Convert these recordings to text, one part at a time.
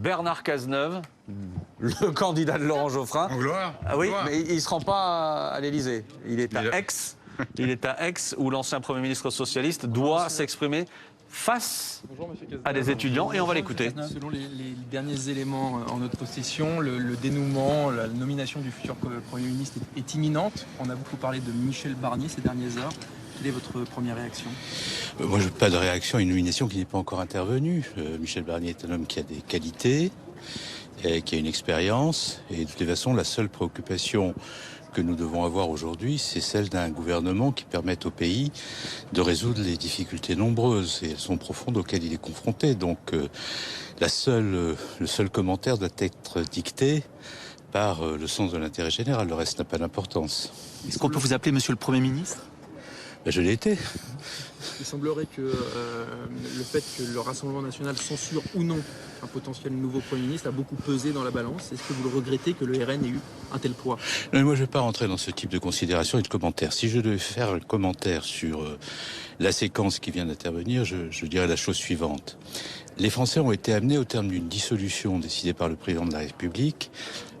Bernard Cazeneuve, le candidat de Laurent Geoffrin. En gloire. Ah oui, Gloire. mais il ne se rend pas à l'Élysée. Il est à Aix. Il est à Aix où l'ancien Premier ministre socialiste doit s'exprimer face à des étudiants. Et on va l'écouter. Selon les derniers éléments en notre possession, le dénouement, la nomination du futur Premier ministre est imminente. On a beaucoup parlé de Michel Barnier ces dernières heures. Quelle est votre première réaction ? Moi, je n'ai pas de réaction à une nomination qui n'est pas encore intervenue. Michel Barnier est un homme qui a des qualités, qui a une expérience. Et de toute façon, la seule préoccupation que nous devons avoir aujourd'hui, c'est celle d'un gouvernement qui permette au pays de résoudre les difficultés nombreuses. Et elles sont profondes auxquelles il est confronté. Donc, le seul commentaire doit être dicté par le sens de l'intérêt général. Le reste n'a pas d'importance. Est-ce qu'on peut vous appeler Monsieur le Premier ministre ? Je l'ai été. Il semblerait que le fait que le Rassemblement national censure ou non un potentiel nouveau Premier ministre a beaucoup pesé dans la balance. Est-ce que vous le regrettez que le RN ait eu un tel poids ? Non, mais moi, je ne vais pas rentrer dans ce type de considération et de commentaires. Si je devais faire un commentaire sur la séquence qui vient d'intervenir, je dirais la chose suivante. Les Français ont été amenés, au terme d'une dissolution décidée par le président de la République,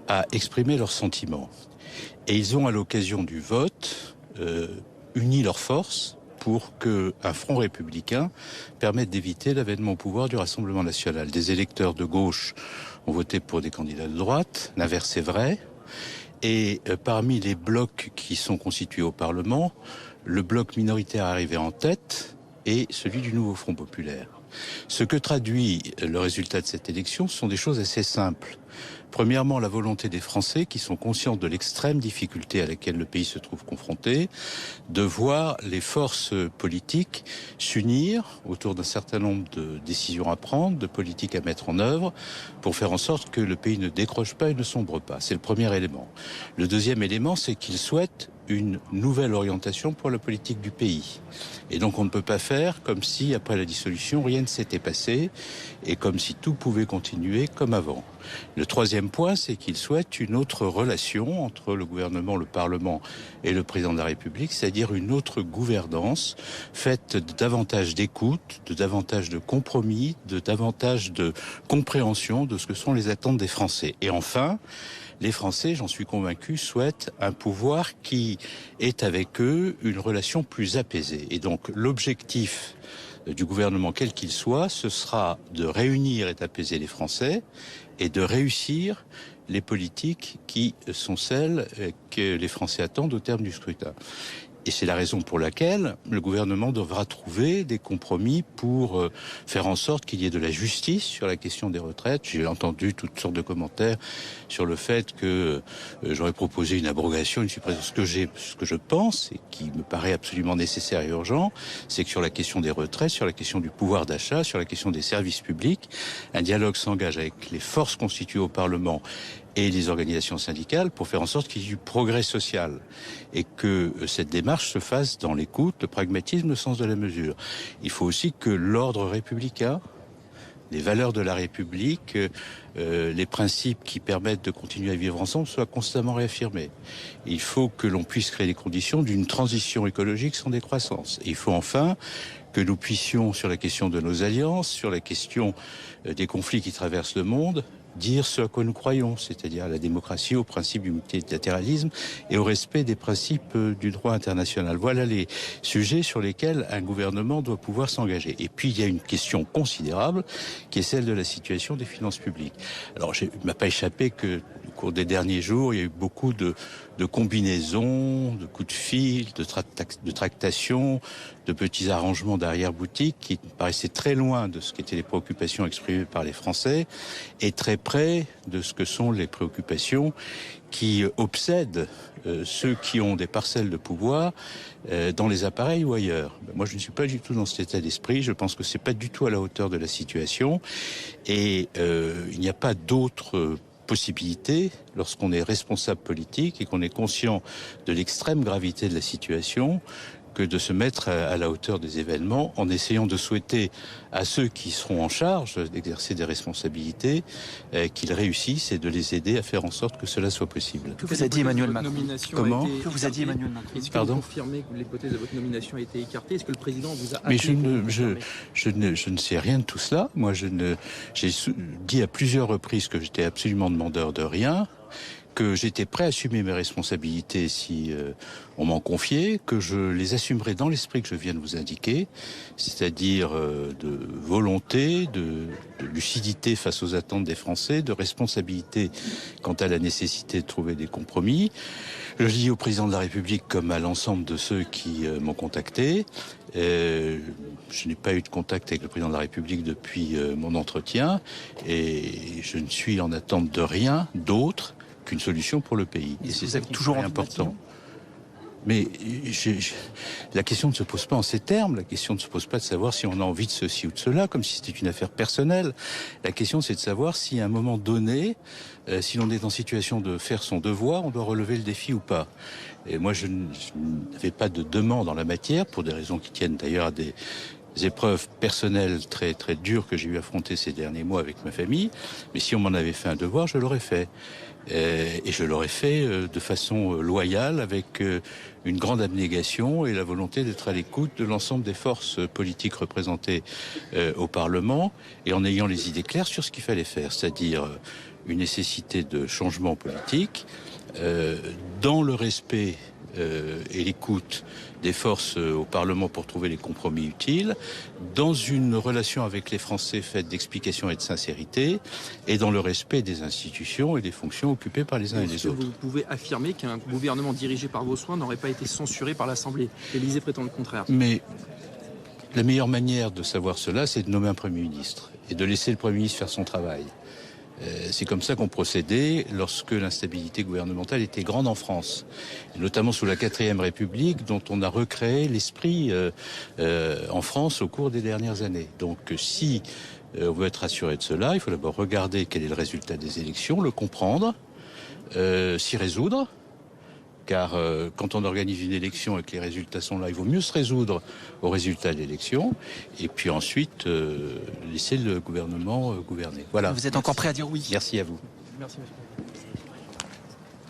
à exprimer leurs sentiments. Et ils ont, à l'occasion du vote, uni leurs forces pour qu'un front républicain permette d'éviter l'avènement au pouvoir du Rassemblement national. Des électeurs de gauche ont voté pour des candidats de droite, l'inverse est vrai. Et parmi les blocs qui sont constitués au Parlement, le bloc minoritaire arrivé en tête est celui du nouveau Front populaire. Ce que traduit le résultat de cette élection, ce sont des choses assez simples. Premièrement, la volonté des Français qui sont conscients de l'extrême difficulté à laquelle le pays se trouve confronté, de voir les forces politiques s'unir autour d'un certain nombre de décisions à prendre, de politiques à mettre en œuvre, pour faire en sorte que le pays ne décroche pas et ne sombre pas. C'est le premier élément. Le deuxième élément, c'est qu'ils souhaitent une nouvelle orientation pour la politique du pays. Et donc on ne peut pas faire comme si, après la dissolution, rien ne s'était passé et comme si tout pouvait continuer comme avant. Le troisième point, c'est qu'ils souhaitent une autre relation entre le gouvernement, le Parlement et le président de la République, c'est-à-dire une autre gouvernance faite de davantage d'écoute, de davantage de compromis, de davantage de compréhension de ce que sont les attentes des Français. Et enfin, les Français, j'en suis convaincu, souhaitent un pouvoir qui ait avec eux une relation plus apaisée. Et donc l'objectif du gouvernement, quel qu'il soit, ce sera de réunir et d'apaiser les Français et de réussir les politiques qui sont celles que les Français attendent au terme du scrutin. Et c'est la raison pour laquelle le gouvernement devra trouver des compromis pour faire en sorte qu'il y ait de la justice sur la question des retraites. J'ai entendu toutes sortes de commentaires sur le fait que j'aurais proposé une abrogation, une suppression. Ce que je pense, et qui me paraît absolument nécessaire et urgent, c'est que sur la question des retraites, sur la question du pouvoir d'achat, sur la question des services publics, un dialogue s'engage avec les forces constituées au Parlement et les organisations syndicales pour faire en sorte qu'il y ait du progrès social et que cette démarche se fasse dans l'écoute, le pragmatisme, le sens de la mesure. Il faut aussi que l'ordre républicain, les valeurs de la République, les principes qui permettent de continuer à vivre ensemble soient constamment réaffirmés. Il faut que l'on puisse créer les conditions d'une transition écologique sans décroissance. Et il faut enfin que nous puissions, sur la question de nos alliances, sur la question des conflits qui traversent le monde, dire ce à quoi nous croyons, c'est-à-dire à la démocratie, au principe du multilatéralisme et au respect des principes du droit international. Voilà les sujets sur lesquels un gouvernement doit pouvoir s'engager. Et puis il y a une question considérable qui est celle de la situation des finances publiques. Alors il ne m'a pas échappé que au cours des derniers jours, il y a eu beaucoup de combinaisons, de coups de fil, de tractations, de petits arrangements d'arrière-boutique qui paraissaient très loin de ce qu'étaient les préoccupations exprimées par les Français et très près de ce que sont les préoccupations qui obsèdent ceux qui ont des parcelles de pouvoir dans les appareils ou ailleurs. Moi, je ne suis pas du tout dans cet état d'esprit. Je pense que c'est pas du tout à la hauteur de la situation et il n'y a pas d'autre possibilité, lorsqu'on est responsable politique et qu'on est conscient de l'extrême gravité de la situation, que de se mettre à la hauteur des événements en essayant de souhaiter à ceux qui seront en charge d'exercer des responsabilités qu'ils réussissent et de les aider à faire en sorte que cela soit possible. Que vous a dit Emmanuel Macron? Comment? Que vous a dit Emmanuel Macron? Est-ce que Pardon? vous confirmez que l'hypothèse de votre nomination a été écartée? Est-ce que le président vous a Mais appelé pour vous confirmer? je ne sais rien de tout cela. Moi, j'ai dit à plusieurs reprises que j'étais absolument demandeur de rien, que j'étais prêt à assumer mes responsabilités si on m'en confiait, que je les assumerais dans l'esprit que je viens de vous indiquer, c'est-à-dire de volonté, de lucidité face aux attentes des Français, de responsabilité quant à la nécessité de trouver des compromis. Je le dis au président de la République comme à l'ensemble de ceux qui m'ont contacté. Je n'ai pas eu de contact avec le président de la République depuis mon entretien et je ne suis en attente de rien d'autre qu'une solution pour le pays. Et c'est ça qui est toujours important. Mais la question ne se pose pas en ces termes. La question ne se pose pas de savoir si on a envie de ceci ou de cela, comme si c'était une affaire personnelle. La question, c'est de savoir si à un moment donné, si l'on est en situation de faire son devoir, on doit relever le défi ou pas. Et moi, je n'avais pas de demande en la matière, pour des raisons qui tiennent d'ailleurs à des épreuves personnelles très, très dures que j'ai eu à affronter ces derniers mois avec ma famille. Mais si on m'en avait fait un devoir, je l'aurais fait. Et je l'aurais fait de façon loyale, avec une grande abnégation et la volonté d'être à l'écoute de l'ensemble des forces politiques représentées au Parlement, et en ayant les idées claires sur ce qu'il fallait faire, c'est-à-dire une nécessité de changement politique, dans le respect et l'écoute des forces au Parlement pour trouver les compromis utiles, dans une relation avec les Français faite d'explication et de sincérité, et dans le respect des institutions et des fonctions occupées par les uns et les autres. Vous pouvez affirmer qu'un gouvernement dirigé par vos soins n'aurait pas été censuré par l'Assemblée? L'Élysée prétend le contraire. Mais la meilleure manière de savoir cela, c'est de nommer un Premier ministre et de laisser le Premier ministre faire son travail. C'est comme ça qu'on procédait lorsque l'instabilité gouvernementale était grande en France, et notamment sous la 4e République, dont on a recréé l'esprit en France au cours des dernières années. Donc si on veut être assuré de cela, il faut d'abord regarder quel est le résultat des élections, le comprendre, s'y résoudre, car quand on organise une élection et que les résultats sont là, il vaut mieux se résoudre aux résultats de l'élection, et puis ensuite laisser le gouvernement gouverner. Voilà. Vous êtes encore prêt à dire oui? Merci à vous. Merci, monsieur.